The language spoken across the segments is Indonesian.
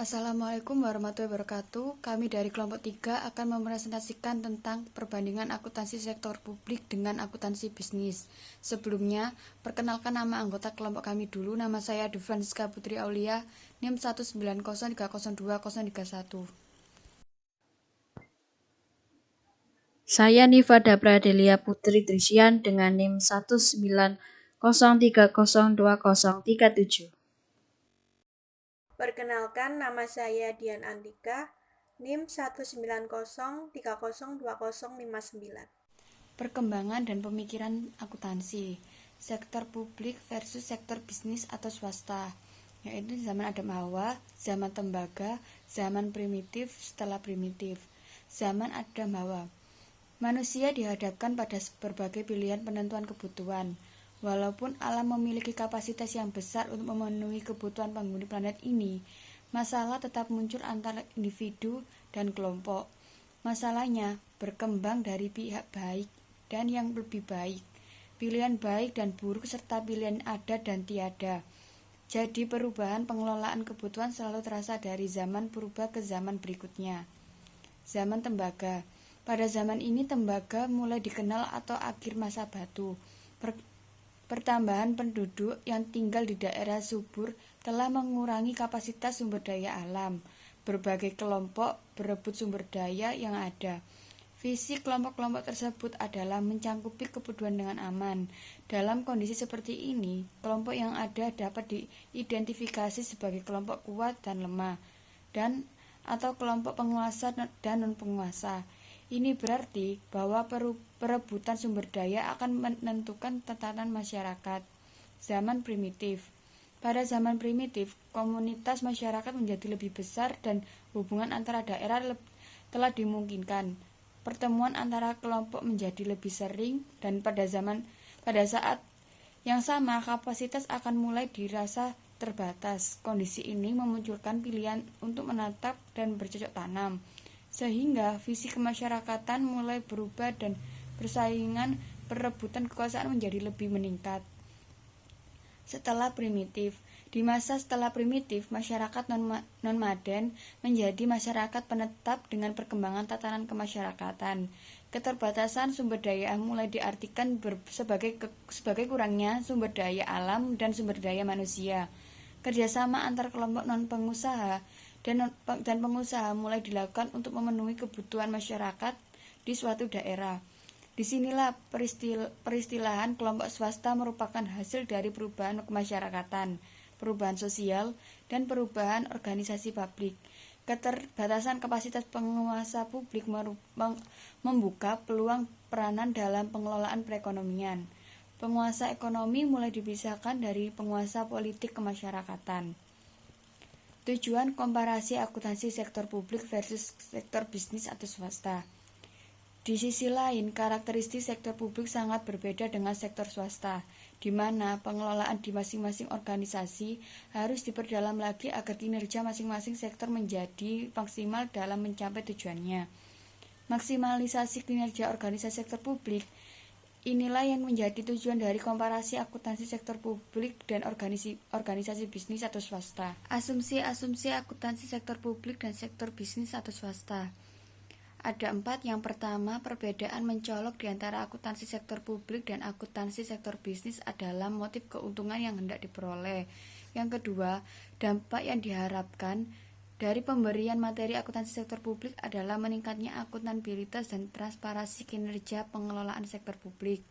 Assalamualaikum warahmatullahi wabarakatuh. Kami dari kelompok 3 akan mempresentasikan tentang perbandingan akuntansi sektor publik dengan akuntansi bisnis. Sebelumnya, perkenalkan nama anggota kelompok kami dulu. Nama saya Francisca Putri Aulia, NIM 190302031. Saya Nivada Pradelia Putri Trisian dengan NIM 190302037. Perkenalkan, nama saya Dian Andika, NIM 190302059. Perkembangan dan pemikiran akuntansi, sektor publik versus sektor bisnis atau swasta, yaitu zaman Adam Hawa, zaman tembaga, zaman primitif, setelah primitif. Zaman Adam Hawa, manusia dihadapkan pada berbagai pilihan penentuan kebutuhan. Walaupun alam memiliki kapasitas yang besar untuk memenuhi kebutuhan penghuni planet ini, masalah tetap muncul antara individu dan kelompok. Masalahnya berkembang dari pihak baik dan yang lebih baik, pilihan baik dan buruk, serta pilihan ada dan tiada. Jadi perubahan pengelolaan kebutuhan selalu terasa dari zaman purba ke zaman berikutnya. Zaman tembaga. Pada zaman ini tembaga mulai dikenal atau akhir masa batu. Pertambahan penduduk yang tinggal di daerah subur telah mengurangi kapasitas sumber daya alam. Berbagai kelompok berebut sumber daya yang ada. Visi kelompok-kelompok tersebut adalah mencangkupi kebutuhan dengan aman. Dalam kondisi seperti ini, kelompok yang ada dapat diidentifikasi sebagai kelompok kuat dan lemah, atau kelompok penguasa dan non-penguasa. Ini berarti bahwa perebutan sumber daya akan menentukan tatanan masyarakat. Zaman primitif. Pada zaman primitif, komunitas masyarakat menjadi lebih besar dan hubungan antara daerah telah dimungkinkan. Pertemuan antara kelompok menjadi lebih sering dan pada saat yang sama kapasitas akan mulai dirasa terbatas. Kondisi ini memunculkan pilihan untuk menatap dan bercocok tanam, sehingga visi kemasyarakatan mulai berubah dan persaingan perebutan kekuasaan menjadi lebih meningkat. Setelah primitif. Di masa setelah primitif, masyarakat non-maden menjadi masyarakat penetap dengan perkembangan tatanan kemasyarakatan. Keterbatasan sumber daya mulai diartikan sebagai kurangnya sumber daya alam dan sumber daya manusia. Kerjasama antar kelompok non-pengusaha dan pengusaha mulai dilakukan untuk memenuhi kebutuhan masyarakat di suatu daerah. Disinilah peristilahan kelompok swasta merupakan hasil dari perubahan kemasyarakatan, perubahan sosial, dan perubahan organisasi publik. Keterbatasan kapasitas penguasa publik membuka peluang peranan dalam pengelolaan perekonomian. Penguasa ekonomi mulai dipisahkan dari penguasa politik kemasyarakatan. Tujuan komparasi akuntansi sektor publik versus sektor bisnis atau swasta. Di sisi lain, karakteristik sektor publik sangat berbeda dengan sektor swasta, di mana pengelolaan di masing-masing organisasi harus diperdalam lagi agar kinerja masing-masing sektor menjadi maksimal dalam mencapai tujuannya. Maksimalisasi kinerja organisasi sektor publik, inilah yang menjadi tujuan dari komparasi akuntansi sektor publik dan organisasi bisnis atau swasta. Asumsi akuntansi sektor publik dan sektor bisnis atau swasta. Ada 4. Yang pertama, perbedaan mencolok di antara akuntansi sektor publik dan akuntansi sektor bisnis adalah motif keuntungan yang hendak diperoleh. Yang kedua, dampak yang diharapkan dari pemberian materi akuntansi sektor publik adalah meningkatnya akuntabilitas dan transparansi kinerja pengelolaan sektor publik.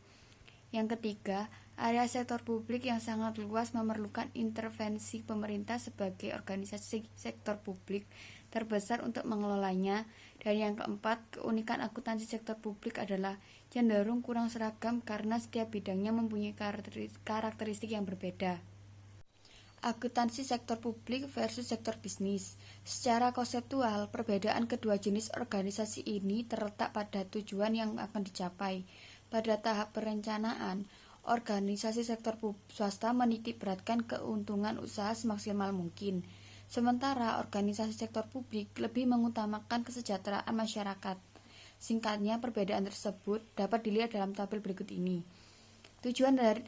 Yang ketiga, area sektor publik yang sangat luas memerlukan intervensi pemerintah sebagai organisasi sektor publik terbesar untuk mengelolanya. Dan yang keempat, keunikan akuntansi sektor publik adalah cenderung kurang seragam karena setiap bidangnya mempunyai karakteristik yang berbeda. Akuntansi sektor publik versus sektor bisnis. Secara konseptual, perbedaan kedua jenis organisasi ini terletak pada tujuan yang akan dicapai. Pada tahap perencanaan, organisasi sektor swasta menitikberatkan keuntungan usaha semaksimal mungkin, sementara organisasi sektor publik lebih mengutamakan kesejahteraan masyarakat. Singkatnya, perbedaan tersebut dapat dilihat dalam tabel berikut ini. Tujuan dari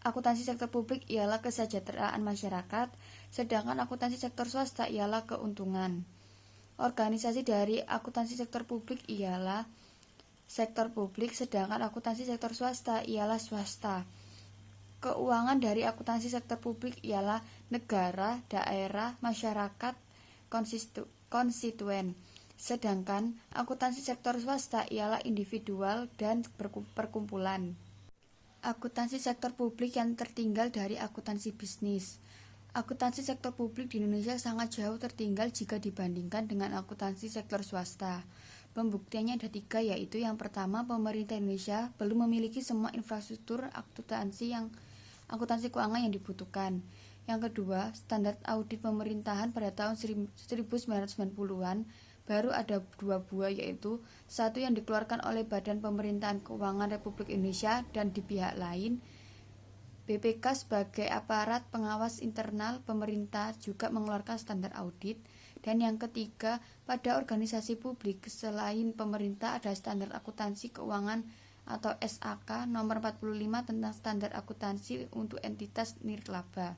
akuntansi sektor publik ialah kesejahteraan masyarakat, sedangkan akuntansi sektor swasta ialah keuntungan. Organisasi dari akuntansi sektor publik ialah sektor publik, sedangkan akuntansi sektor swasta ialah swasta. Keuangan dari akuntansi sektor publik ialah negara, daerah, masyarakat, konstituen. Sedangkan akuntansi sektor swasta ialah individual dan perkumpulan. Akuntansi sektor publik yang tertinggal dari akuntansi bisnis. Akuntansi sektor publik di Indonesia sangat jauh tertinggal jika dibandingkan dengan akuntansi sektor swasta. Pembuktiannya ada 3, yaitu yang pertama, pemerintah Indonesia belum memiliki semua infrastruktur akuntansi keuangan yang dibutuhkan. Yang kedua, standar audit pemerintahan pada tahun 1990-an baru ada 2 buah, yaitu satu yang dikeluarkan oleh Badan Pemerintahan Keuangan Republik Indonesia dan di pihak lain BPK sebagai aparat pengawas internal pemerintah juga mengeluarkan standar audit. Dan yang ketiga, pada organisasi publik selain pemerintah ada standar akuntansi keuangan atau SAK nomor 45 tentang standar akuntansi untuk entitas nirlaba.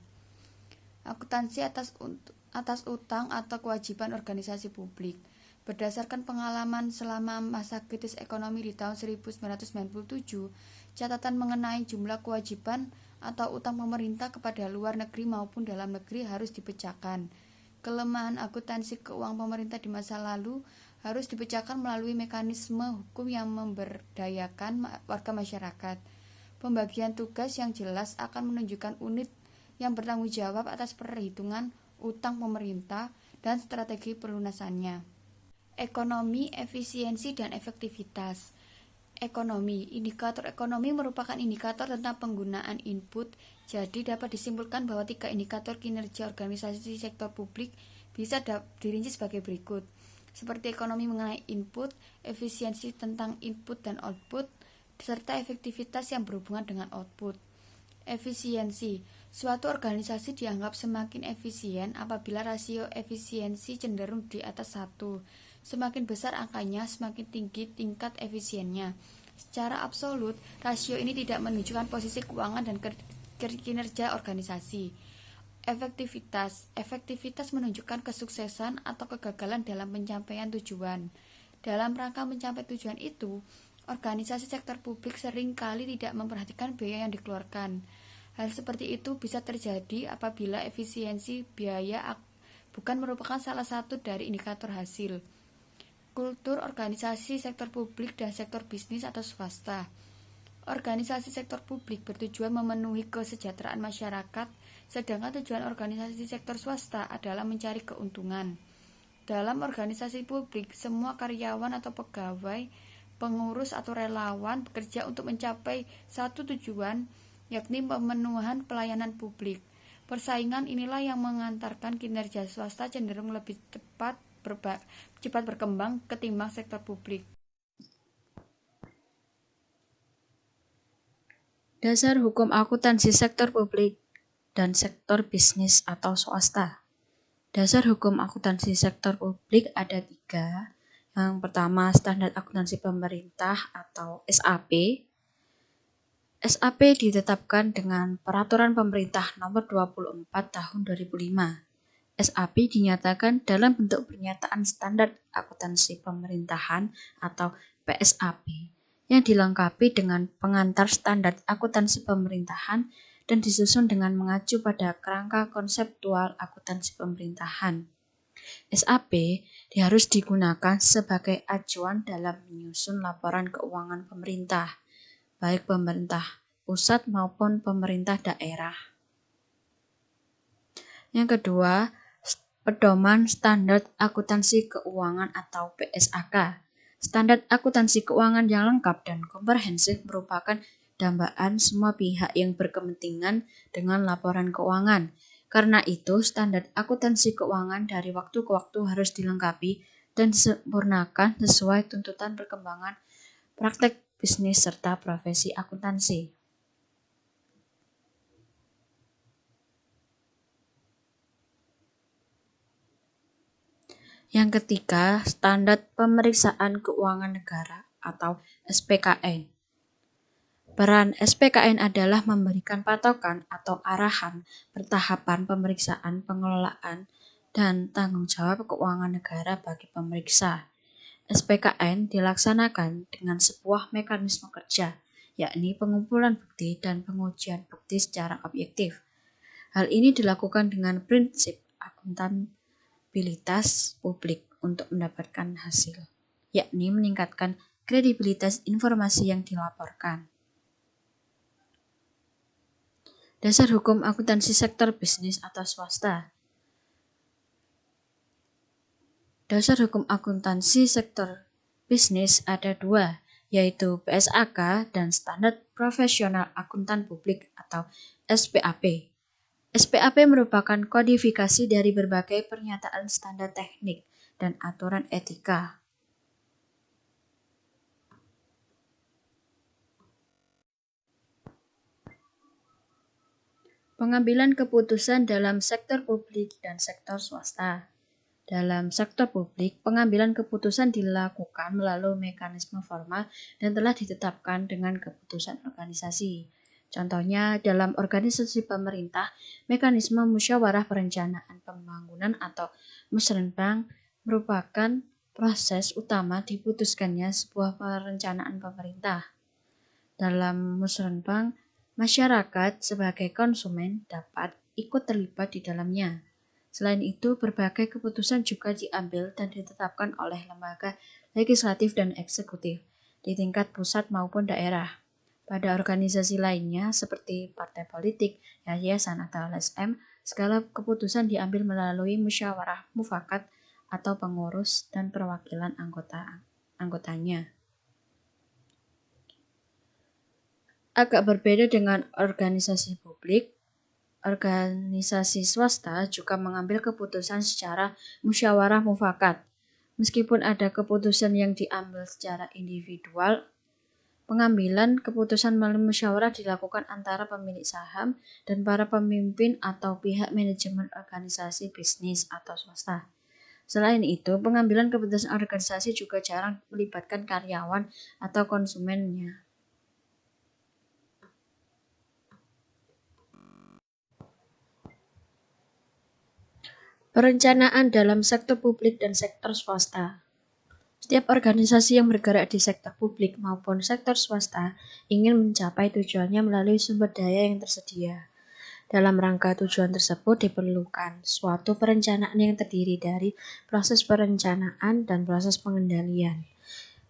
Akuntansi atas utang atau kewajiban organisasi publik. Berdasarkan pengalaman selama masa kritis ekonomi di tahun 1997, catatan mengenai jumlah kewajiban atau utang pemerintah kepada luar negeri maupun dalam negeri harus dipecahkan. Kelemahan akuntansi keuangan pemerintah di masa lalu harus dipecahkan melalui mekanisme hukum yang memberdayakan warga masyarakat. Pembagian tugas yang jelas akan menunjukkan unit yang bertanggung jawab atas perhitungan utang pemerintah dan strategi pelunasannya. Ekonomi, efisiensi, dan efektivitas. Ekonomi. Indikator ekonomi merupakan indikator tentang penggunaan input, jadi dapat disimpulkan bahwa 3 indikator kinerja organisasi sektor publik bisa dirinci sebagai berikut. Seperti ekonomi mengenai input, efisiensi tentang input dan output, serta efektivitas yang berhubungan dengan output. Efisiensi. Suatu organisasi dianggap semakin efisien apabila rasio efisiensi cenderung di atas 1. Semakin besar angkanya, semakin tinggi tingkat efisiennya. Secara absolut, rasio ini tidak menunjukkan posisi keuangan dan kinerja organisasi. Efektivitas. Efektivitas menunjukkan kesuksesan atau kegagalan dalam pencapaian tujuan. Dalam rangka mencapai tujuan itu, organisasi sektor publik sering kali tidak memperhatikan biaya yang dikeluarkan. Hal seperti itu bisa terjadi apabila efisiensi biaya bukan merupakan salah satu dari indikator hasil. Kultur organisasi sektor publik dan sektor bisnis atau swasta. Organisasi sektor publik bertujuan memenuhi kesejahteraan masyarakat, sedangkan tujuan organisasi sektor swasta adalah mencari keuntungan. Dalam organisasi publik, semua karyawan atau pegawai, pengurus atau relawan bekerja untuk mencapai satu tujuan, yakni pemenuhan pelayanan publik. Persaingan inilah yang mengantarkan kinerja swasta cenderung lebih cepat berkembang ketimbang sektor publik. Dasar hukum akuntansi sektor publik dan sektor bisnis atau swasta. Dasar hukum akuntansi sektor publik ada 3. Yang pertama, standar akuntansi pemerintah atau SAP. SAP ditetapkan dengan Peraturan Pemerintah Nomor 24 Tahun 2005. SAP dinyatakan dalam bentuk pernyataan standar akuntansi pemerintahan atau PSAP yang dilengkapi dengan pengantar standar akuntansi pemerintahan dan disusun dengan mengacu pada kerangka konseptual akuntansi pemerintahan. SAP harus digunakan sebagai acuan dalam menyusun laporan keuangan pemerintah, baik pemerintah pusat maupun pemerintah daerah. Yang kedua, Pedoman Standar Akuntansi Keuangan atau PSAK. Standar akuntansi keuangan yang lengkap dan komprehensif merupakan dambaan semua pihak yang berkepentingan dengan laporan keuangan. Karena itu, standar akuntansi keuangan dari waktu ke waktu harus dilengkapi dan disempurnakan sesuai tuntutan perkembangan praktek bisnis serta profesi akuntansi. Yang ketiga, Standar Pemeriksaan Keuangan Negara atau SPKN. Peran SPKN adalah memberikan patokan atau arahan pertahapan pemeriksaan, pengelolaan, dan tanggung jawab keuangan negara bagi pemeriksa. SPKN dilaksanakan dengan sebuah mekanisme kerja, yakni pengumpulan bukti dan pengujian bukti secara objektif. Hal ini dilakukan dengan prinsip akuntabilitas publik untuk mendapatkan hasil, yakni meningkatkan kredibilitas informasi yang dilaporkan. Dasar hukum akuntansi sektor bisnis atau swasta. Dasar hukum akuntansi sektor bisnis ada dua, yaitu PSAK dan Standar Profesional Akuntan Publik atau SPAP. SPAP merupakan kodifikasi dari berbagai pernyataan standar teknik dan aturan etika. Pengambilan keputusan dalam sektor publik dan sektor swasta. Dalam sektor publik, pengambilan keputusan dilakukan melalui mekanisme formal dan telah ditetapkan dengan keputusan organisasi. Contohnya, dalam organisasi pemerintah, mekanisme musyawarah perencanaan pembangunan atau musrenbang merupakan proses utama diputuskannya sebuah perencanaan pemerintah. Dalam musrenbang, masyarakat sebagai konsumen dapat ikut terlibat di dalamnya. Selain itu, berbagai keputusan juga diambil dan ditetapkan oleh lembaga legislatif dan eksekutif di tingkat pusat maupun daerah. Pada organisasi lainnya seperti partai politik, yayasan atau LSM, segala keputusan diambil melalui musyawarah mufakat atau pengurus dan perwakilan anggotanya. Agak berbeda dengan organisasi publik, organisasi swasta juga mengambil keputusan secara musyawarah mufakat. Meskipun ada keputusan yang diambil secara individual, pengambilan keputusan melalui musyawarah dilakukan antara pemilik saham dan para pemimpin atau pihak manajemen organisasi bisnis atau swasta. Selain itu, pengambilan keputusan organisasi juga jarang melibatkan karyawan atau konsumennya. Perencanaan dalam sektor publik dan sektor swasta. Setiap organisasi yang bergerak di sektor publik maupun sektor swasta ingin mencapai tujuannya melalui sumber daya yang tersedia. Dalam rangka tujuan tersebut diperlukan suatu perencanaan yang terdiri dari proses perencanaan dan proses pengendalian.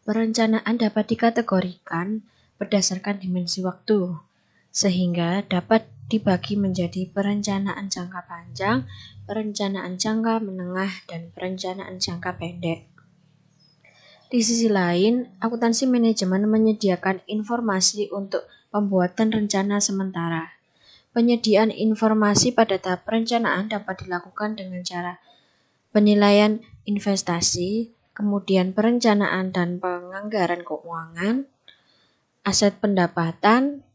Perencanaan dapat dikategorikan berdasarkan dimensi waktu, sehingga dapat dibagi menjadi perencanaan jangka panjang, perencanaan jangka menengah, dan perencanaan jangka pendek. Di sisi lain, akuntansi manajemen menyediakan informasi untuk pembuatan rencana sementara. Penyediaan informasi pada tahap perencanaan dapat dilakukan dengan cara penilaian investasi, kemudian perencanaan dan penganggaran keuangan, aset pendapatan,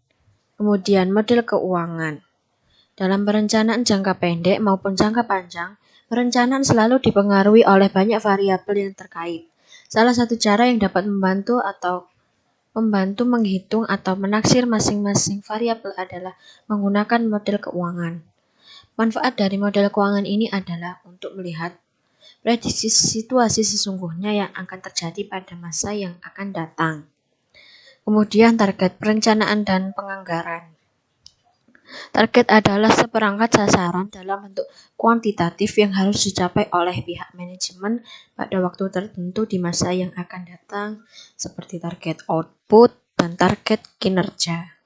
kemudian model keuangan. Dalam perencanaan jangka pendek maupun jangka panjang, perencanaan selalu dipengaruhi oleh banyak variabel yang terkait. Salah satu cara yang dapat membantu menghitung atau menaksir masing-masing variabel adalah menggunakan model keuangan. Manfaat dari model keuangan ini adalah untuk melihat prediksi situasi sesungguhnya yang akan terjadi pada masa yang akan datang. Kemudian target perencanaan dan penganggaran. Target adalah seperangkat sasaran dalam bentuk kuantitatif yang harus dicapai oleh pihak manajemen pada waktu tertentu di masa yang akan datang, seperti target output dan target kinerja.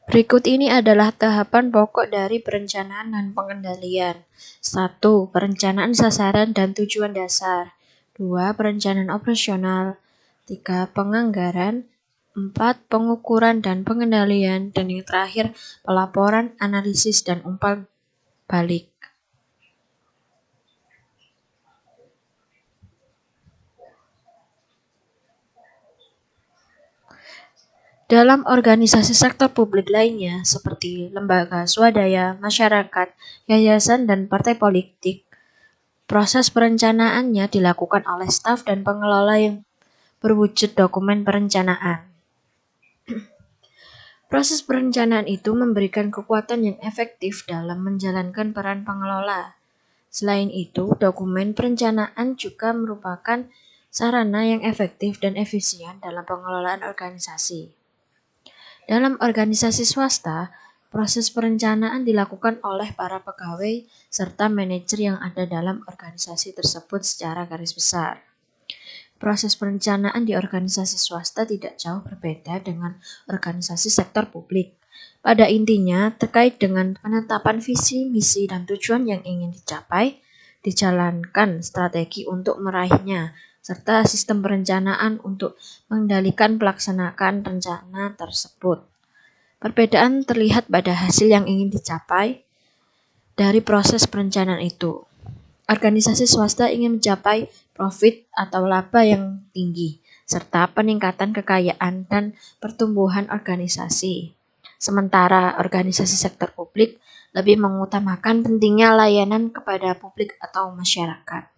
Berikut ini adalah tahapan pokok dari perencanaan dan pengendalian. 1. Perencanaan sasaran dan tujuan dasar. 2. Perencanaan operasional. 3. Penganggaran. 4. Pengukuran dan pengendalian. Dan yang terakhir, pelaporan, analisis, dan umpan balik. Dalam organisasi sektor publik lainnya, seperti lembaga swadaya, masyarakat, yayasan, dan partai politik, proses perencanaannya dilakukan oleh staf dan pengelola yang berwujud dokumen perencanaan. Proses perencanaan itu memberikan kekuatan yang efektif dalam menjalankan peran pengelola. Selain itu, dokumen perencanaan juga merupakan sarana yang efektif dan efisien dalam pengelolaan organisasi. Dalam organisasi swasta, proses perencanaan dilakukan oleh para pegawai serta manajer yang ada dalam organisasi tersebut secara garis besar. Proses perencanaan di organisasi swasta tidak jauh berbeda dengan organisasi sektor publik. Pada intinya, terkait dengan penetapan visi, misi, dan tujuan yang ingin dicapai, dijalankan strategi untuk meraihnya, serta sistem perencanaan untuk mengendalikan pelaksanaan rencana tersebut. Perbedaan terlihat pada hasil yang ingin dicapai dari proses perencanaan itu. Organisasi swasta ingin mencapai profit atau laba yang tinggi, serta peningkatan kekayaan dan pertumbuhan organisasi. Sementara organisasi sektor publik lebih mengutamakan pentingnya layanan kepada publik atau masyarakat.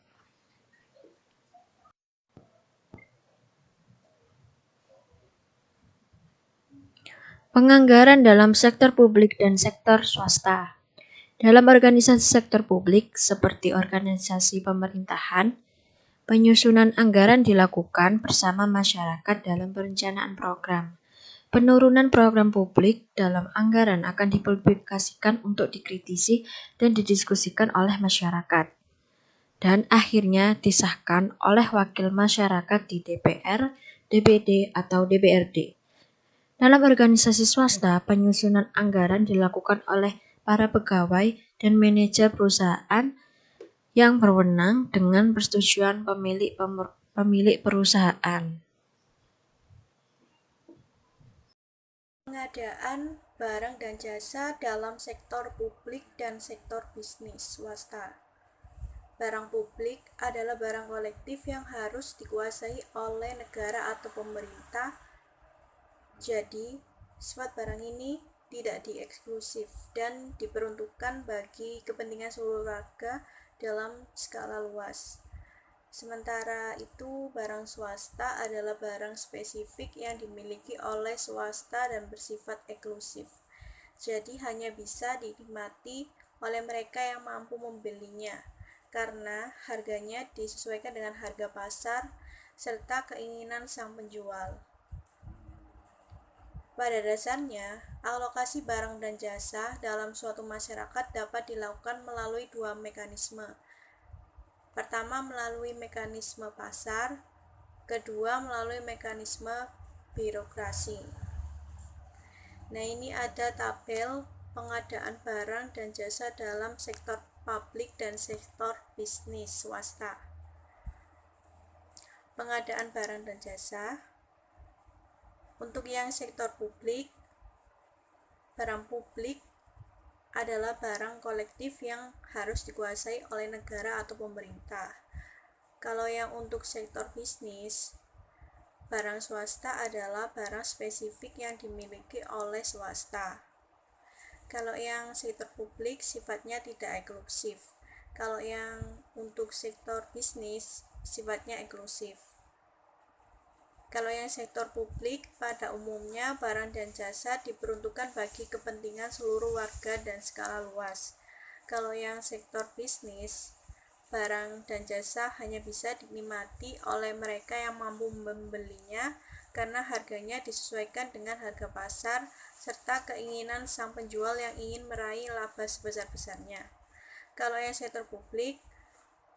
Penganggaran dalam sektor publik dan sektor swasta. Dalam organisasi sektor publik, seperti organisasi pemerintahan, penyusunan anggaran dilakukan bersama masyarakat dalam perencanaan program. Penurunan program publik dalam anggaran akan dipublikasikan untuk dikritisi dan didiskusikan oleh masyarakat. Dan akhirnya disahkan oleh wakil masyarakat di DPR, DPD, atau DPRD. Dalam organisasi swasta, penyusunan anggaran dilakukan oleh para pegawai dan manajer perusahaan yang berwenang dengan persetujuan pemilik perusahaan. Pengadaan barang dan jasa dalam sektor publik dan sektor bisnis swasta. Barang publik adalah barang kolektif yang harus dikuasai oleh negara atau pemerintah. Jadi, sifat barang ini tidak dieksklusif dan diperuntukkan bagi kepentingan seluruh warga dalam skala luas. Sementara itu, barang swasta adalah barang spesifik yang dimiliki oleh swasta dan bersifat eksklusif. Jadi hanya bisa dinikmati oleh mereka yang mampu membelinya, karena harganya disesuaikan dengan harga pasar serta keinginan sang penjual. Pada dasarnya, alokasi barang dan jasa dalam suatu masyarakat dapat dilakukan melalui dua mekanisme. Pertama, melalui mekanisme pasar, kedua, melalui mekanisme birokrasi. Nah, ini ada tabel pengadaan barang dan jasa dalam sektor publik dan sektor bisnis swasta. Pengadaan barang dan jasa. Untuk yang sektor publik, barang publik adalah barang kolektif yang harus dikuasai oleh negara atau pemerintah. Kalau yang untuk sektor bisnis, barang swasta adalah barang spesifik yang dimiliki oleh swasta. Kalau yang sektor publik sifatnya tidak eksklusif. Kalau yang untuk sektor bisnis sifatnya eksklusif. Kalau yang sektor publik, pada umumnya barang dan jasa diperuntukkan bagi kepentingan seluruh warga dan skala luas. Kalau yang sektor bisnis, barang dan jasa hanya bisa dinikmati oleh mereka yang mampu membelinya karena harganya disesuaikan dengan harga pasar serta keinginan sang penjual yang ingin meraih laba sebesar-besarnya. Kalau yang sektor publik,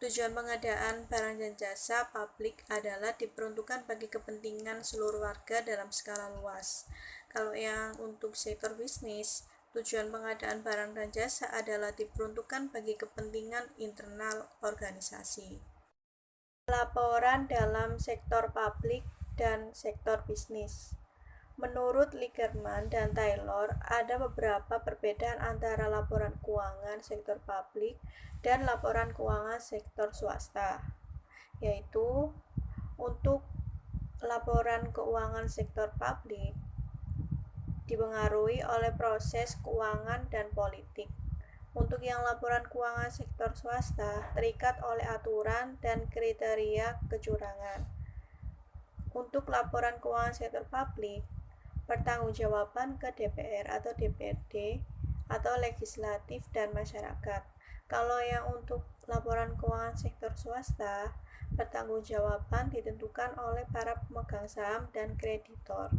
tujuan pengadaan barang dan jasa publik adalah diperuntukkan bagi kepentingan seluruh warga dalam skala luas. Kalau yang untuk sektor bisnis, tujuan pengadaan barang dan jasa adalah diperuntukkan bagi kepentingan internal organisasi. Laporan dalam sektor publik dan sektor bisnis. Menurut Ligerman dan Taylor, ada beberapa perbedaan antara laporan keuangan sektor publik dan laporan keuangan sektor swasta, yaitu untuk laporan keuangan sektor publik dipengaruhi oleh proses keuangan dan politik. Untuk yang laporan keuangan sektor swasta, terikat oleh aturan dan kriteria kecurangan. Untuk laporan keuangan sektor publik, pertanggungjawaban ke DPR atau DPRD atau legislatif dan masyarakat. Kalau yang untuk laporan keuangan sektor swasta, pertanggungjawaban ditentukan oleh para pemegang saham dan kreditor.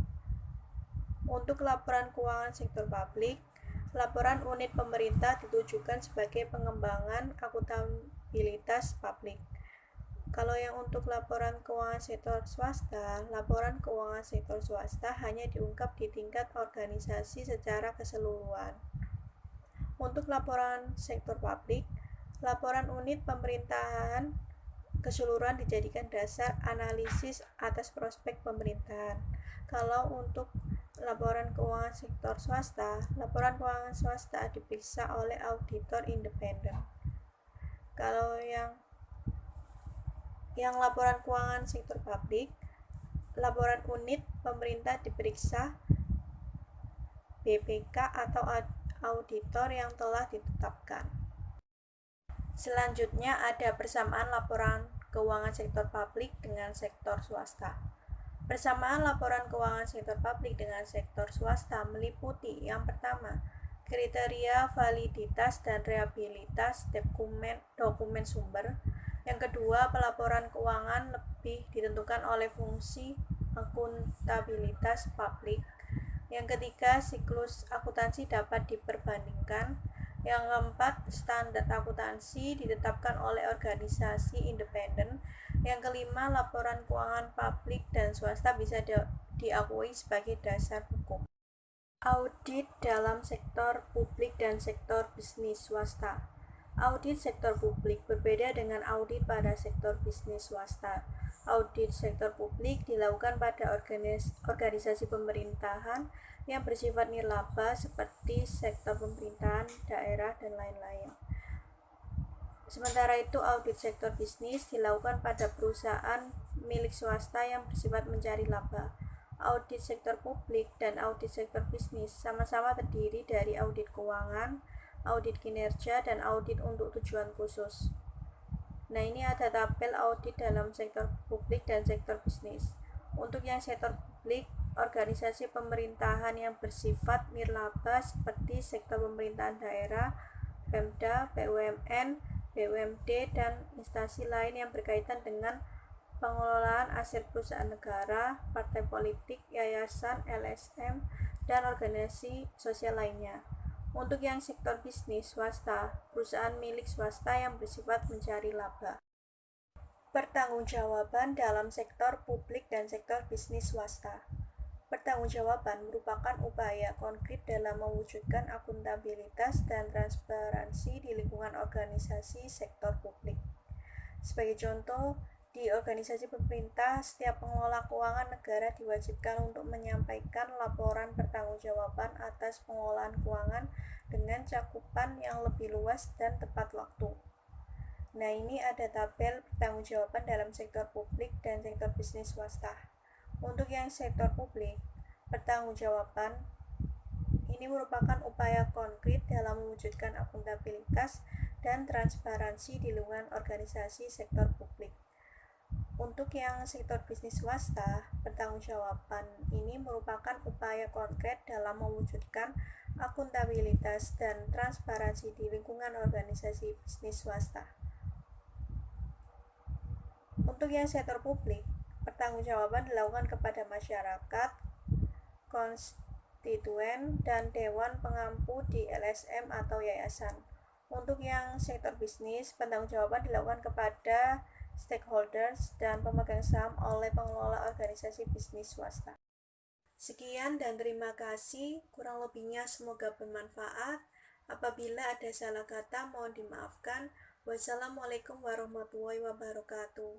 Untuk laporan keuangan sektor publik, laporan unit pemerintah ditujukan sebagai pengembangan akuntabilitas publik. Kalau yang untuk laporan keuangan sektor swasta, laporan keuangan sektor swasta hanya diungkap di tingkat organisasi secara keseluruhan. Untuk laporan sektor publik, laporan unit pemerintahan keseluruhan dijadikan dasar analisis atas prospek pemerintahan. Kalau untuk laporan keuangan sektor swasta, laporan keuangan swasta diperiksa oleh auditor independen. Kalau yang laporan keuangan sektor publik, laporan unit pemerintah diperiksa BPK atau auditor yang telah ditetapkan. Selanjutnya ada persamaan laporan keuangan sektor publik dengan sektor swasta. Persamaan laporan keuangan sektor publik dengan sektor swasta meliputi yang pertama, kriteria validitas dan reliabilitas dokumen sumber. Yang kedua, pelaporan keuangan lebih ditentukan oleh fungsi akuntabilitas publik. Yang ketiga, siklus akuntansi dapat diperbandingkan. Yang keempat, standar akuntansi ditetapkan oleh organisasi independen. Yang kelima, laporan keuangan publik dan swasta bisa diakui sebagai dasar hukum. Audit dalam sektor publik dan sektor bisnis swasta. Audit sektor publik berbeda dengan audit pada sektor bisnis swasta. Audit sektor publik dilakukan pada organisasi pemerintahan yang bersifat nirlaba seperti sektor pemerintahan, daerah, dan lain-lain. Sementara itu, audit sektor bisnis dilakukan pada perusahaan milik swasta yang bersifat mencari laba. Audit sektor publik dan audit sektor bisnis sama-sama terdiri dari audit keuangan, audit kinerja, dan audit untuk tujuan khusus. Nah, ini ada tabel audit dalam sektor publik dan sektor bisnis. Untuk yang sektor publik, organisasi pemerintahan yang bersifat nirlaba seperti sektor pemerintahan daerah, Pemda, BUMN, BUMD, dan instansi lain yang berkaitan dengan pengelolaan aset perusahaan negara, partai politik, yayasan, LSM, dan organisasi sosial lainnya. Untuk yang sektor bisnis swasta, perusahaan milik swasta yang bersifat mencari laba. Pertanggungjawaban dalam sektor publik dan sektor bisnis swasta. Pertanggungjawaban merupakan upaya konkret dalam mewujudkan akuntabilitas dan transparansi di lingkungan organisasi sektor publik. Sebagai contoh, di organisasi pemerintah, setiap pengelola keuangan negara diwajibkan untuk menyampaikan laporan pertanggungjawaban atas pengelolaan keuangan dengan cakupan yang lebih luas dan tepat waktu. Nah, ini ada tabel pertanggungjawaban dalam sektor publik dan sektor bisnis swasta. Untuk yang sektor publik, pertanggungjawaban ini merupakan upaya konkret dalam mewujudkan akuntabilitas dan transparansi di lingkungan organisasi sektor publik. Untuk yang sektor bisnis swasta, pertanggungjawaban ini merupakan upaya konkret dalam mewujudkan akuntabilitas dan transparansi di lingkungan organisasi bisnis swasta. Untuk yang sektor publik, pertanggungjawaban dilakukan kepada masyarakat, konstituen, dan dewan pengampu di LSM atau yayasan. Untuk yang sektor bisnis, pertanggungjawaban dilakukan kepada stakeholders dan pemegang saham oleh pengelola organisasi bisnis swasta. Sekian dan terima kasih, kurang lebihnya semoga bermanfaat. Apabila ada salah kata mohon dimaafkan. Wassalamualaikum warahmatullahi wabarakatuh.